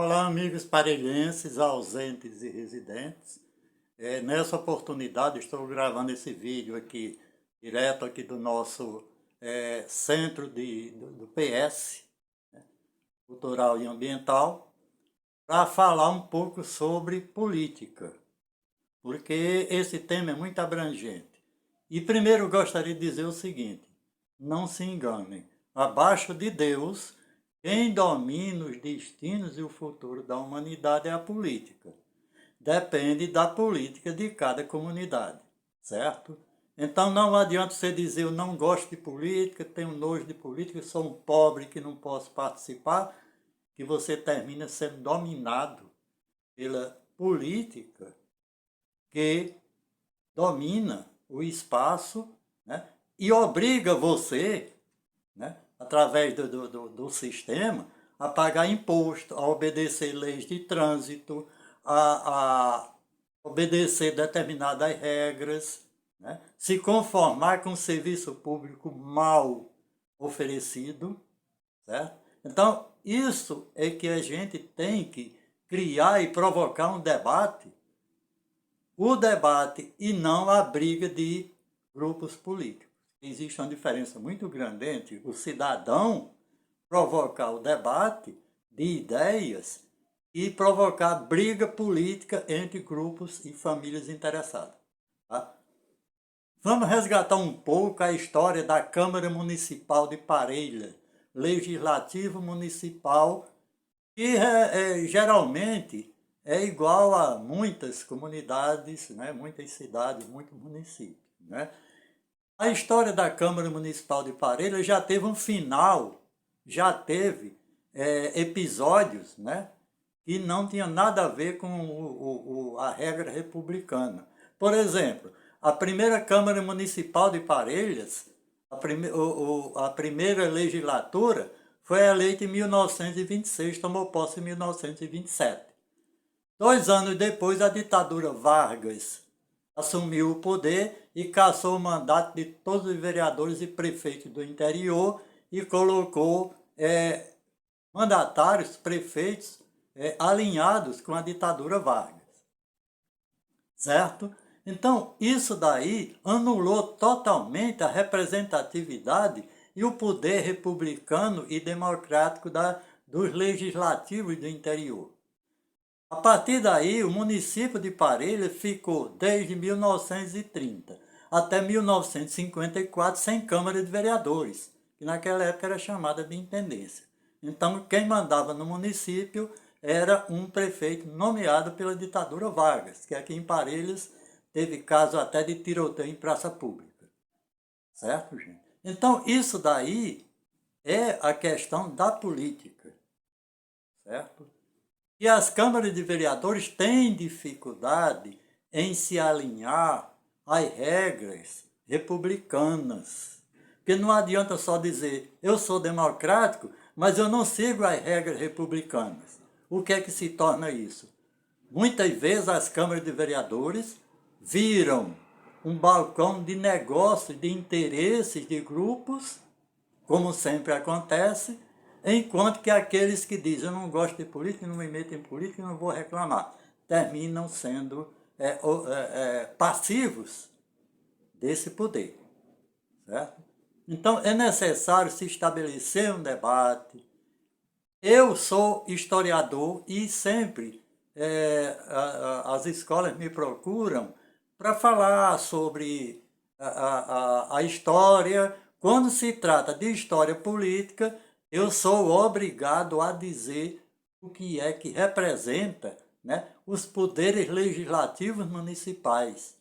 Olá, amigos parelhenses, ausentes e residentes. Nessa oportunidade estou gravando esse vídeo aqui, direto aqui do nosso centro do PS, Cultural e Ambiental, para falar um pouco sobre política, porque esse tema é muito abrangente. E primeiro gostaria de dizer o seguinte: não se enganem, abaixo de Deus, quem domina os destinos e o futuro da humanidade é a política. Depende da política de cada comunidade, certo? Então não adianta você dizer eu não gosto de política, tenho nojo de política, sou um pobre que não posso participar, que você termina sendo dominado pela política que domina o espaço, né, e obriga você, né, através do sistema, a pagar imposto, a obedecer leis de trânsito, a obedecer determinadas regras, né, se conformar com o serviço público mal oferecido, certo? Então, isso é que a gente tem que criar e provocar um debate, o debate e não a briga de grupos políticos. Existe uma diferença muito grande entre o cidadão provocar o debate de ideias e provocar briga política entre grupos e famílias interessadas. Tá? Vamos resgatar um pouco a história da Câmara Municipal de Parelha, Legislativo Municipal, que geralmente é igual a muitas comunidades, né, muitas cidades, muitos municípios. Né? A história da Câmara Municipal de Parelha já teve um final, já teve episódios, né, que não tinha nada a ver com a regra republicana. Por exemplo, a primeira Câmara Municipal de Parelhas, a primeira legislatura, foi eleita em 1926, tomou posse em 1927. 2 anos depois, a ditadura Vargas assumiu o poder e cassou o mandato de todos os vereadores e prefeitos do interior e colocou mandatários, prefeitos, alinhados com a ditadura Vargas. Certo? Então, isso daí anulou totalmente a representatividade e o poder republicano e democrático dos legislativos do interior. A partir daí, o município de Parelha ficou, desde 1930 até 1954, sem Câmara de Vereadores, que naquela época era chamada de intendência. Então, quem mandava no município era um prefeito nomeado pela ditadura Vargas, que aqui em Parelhas teve caso até de tiroteio em praça pública. Certo, gente? Então, isso daí é a questão da política. Certo? E as câmaras de vereadores têm dificuldade em se alinhar às regras republicanas. Porque não adianta só dizer, eu sou democrático, mas eu não sigo as regras republicanas. O que é que se torna isso? Muitas vezes as câmaras de vereadores viram um balcão de negócios, de interesses de grupos, como sempre acontece, enquanto que aqueles que dizem eu não gosto de política, não me meto em política, não vou reclamar, terminam sendo passivos desse poder. Certo? Então é necessário se estabelecer um debate. Eu sou historiador e sempre as escolas me procuram para falar sobre a história. Quando se trata de história política, eu sou obrigado a dizer o que é que representa, né, os poderes legislativos municipais.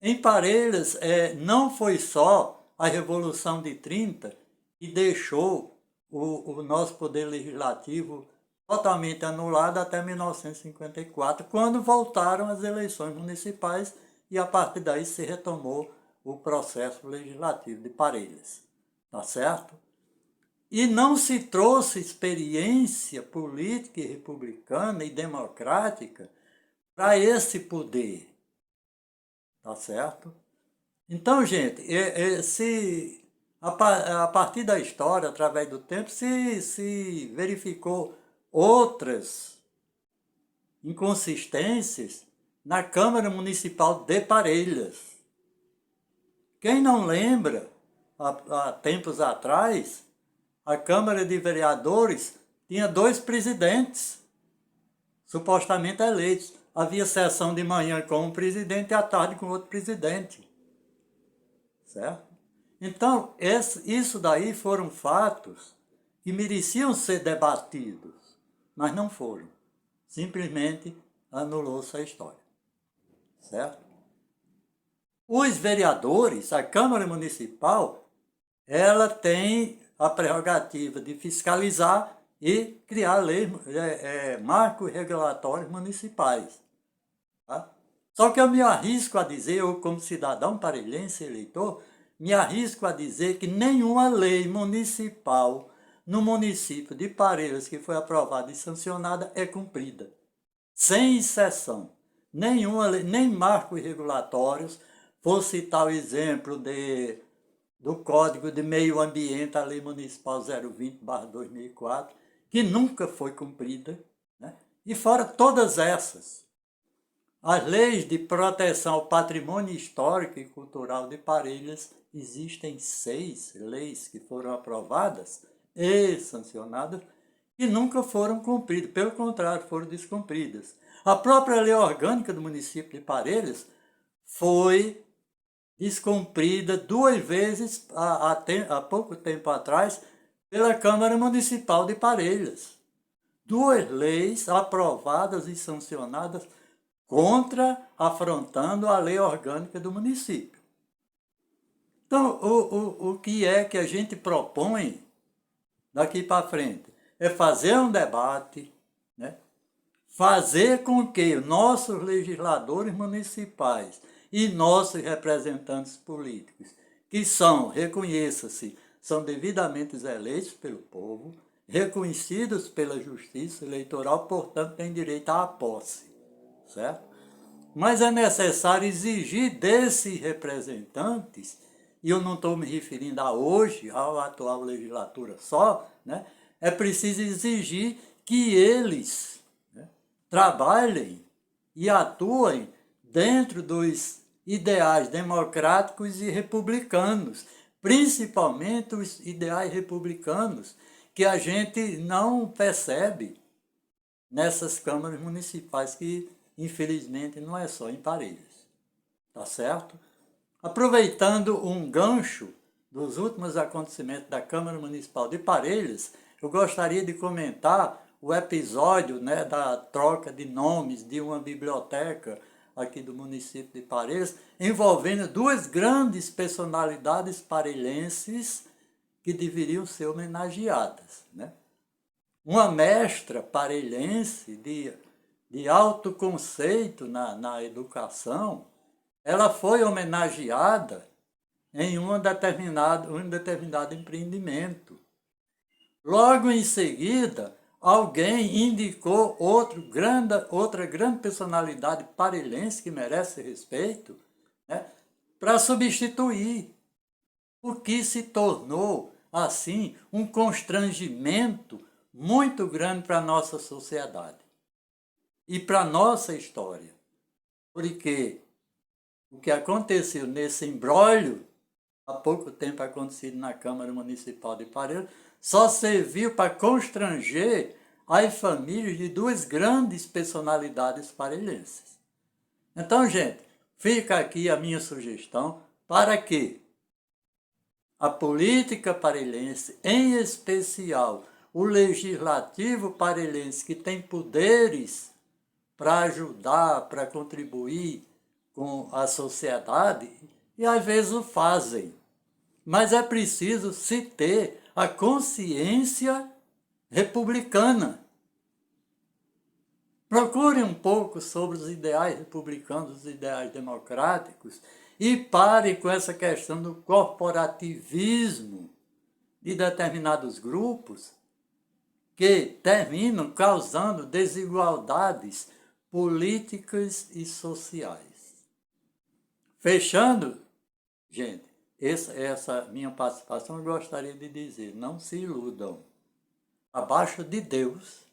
Em Parelhas, não foi só a Revolução de 30 que deixou o nosso poder legislativo totalmente anulado até 1954, quando voltaram as eleições municipais e a partir daí se retomou o processo legislativo de Parelhas. Tá certo? E não se trouxe experiência política e republicana e democrática para esse poder. Tá certo? Então, gente, a partir da história, através do tempo, se verificou outras inconsistências na Câmara Municipal de Parelhas. Quem não lembra, há tempos atrás, a Câmara de Vereadores tinha 2 presidentes, supostamente eleitos. Havia sessão de manhã com um presidente e à tarde com outro presidente. Certo? Então, isso daí foram fatos que mereciam ser debatidos, mas não foram. Simplesmente anulou-se a história. Certo? Os vereadores, a Câmara Municipal, ela tem a prerrogativa de fiscalizar e criar leis, marcos regulatórios municipais. Tá? Só que eu me arrisco a dizer, eu como cidadão parelhense eleitor, me arrisco a dizer que nenhuma lei municipal no município de Parelhas que foi aprovada e sancionada é cumprida. Sem exceção. Nenhuma lei, nem marcos regulatórios, vou citar o exemplo do Código de Meio Ambiente, a Lei Municipal 020/2004, que nunca foi cumprida, né? E fora todas essas, as leis de proteção ao patrimônio histórico e cultural de Parelhas, existem 6 leis que foram aprovadas e sancionadas e nunca foram cumpridas, pelo contrário, foram descumpridas. A própria lei orgânica do município de Parelhas foi descumprida 2 vezes há pouco tempo atrás pela Câmara Municipal de Parelhas. 2 leis aprovadas e sancionadas afrontando a lei orgânica do município. Então, o que é que a gente propõe daqui para frente? É fazer um debate, né? Fazer com que nossos legisladores municipais e nossos representantes políticos, que reconheça-se, são devidamente eleitos pelo povo, reconhecidos pela justiça eleitoral, portanto, têm direito à posse, certo? Mas é necessário exigir desses representantes, e eu não estou me referindo a hoje, à atual legislatura só, né? É preciso exigir que eles, né, trabalhem e atuem dentro dos ideais democráticos e republicanos, principalmente os ideais republicanos que a gente não percebe nessas câmaras municipais, que infelizmente não é só em Parelhas. Tá certo? Aproveitando um gancho dos últimos acontecimentos da Câmara Municipal de Parelhas, eu gostaria de comentar o episódio, né, da troca de nomes de uma biblioteca aqui do município de Parelhas, envolvendo 2 grandes personalidades parelhenses que deveriam ser homenageadas, né? Uma mestra parelhense de alto conceito na educação, ela foi homenageada em um determinado empreendimento. Logo em seguida, alguém indicou outra grande personalidade parelhense que merece respeito, né, para substituir, o que se tornou, assim, um constrangimento muito grande para a nossa sociedade e para a nossa história. Porque o que aconteceu nesse imbróglio, há pouco tempo acontecido na Câmara Municipal de Parelhas, só serviu para constranger as famílias de 2 grandes personalidades parelhenses. Então, gente, fica aqui a minha sugestão para que a política parelhense, em especial o legislativo parelhense, que tem poderes para ajudar, para contribuir com a sociedade, e às vezes o fazem. Mas é preciso se ter a consciência republicana. Procure um pouco sobre os ideais republicanos, os ideais democráticos, e pare com essa questão do corporativismo de determinados grupos que terminam causando desigualdades políticas e sociais. Fechando, gente, essa minha participação, eu gostaria de dizer, não se iludam. Abaixo de Deus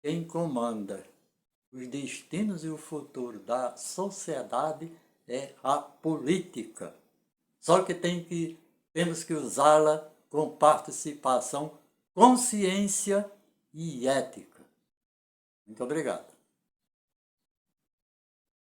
quem comanda os destinos e o futuro da sociedade é a política. Só que temos que usá-la com participação, consciência e ética. Muito obrigado.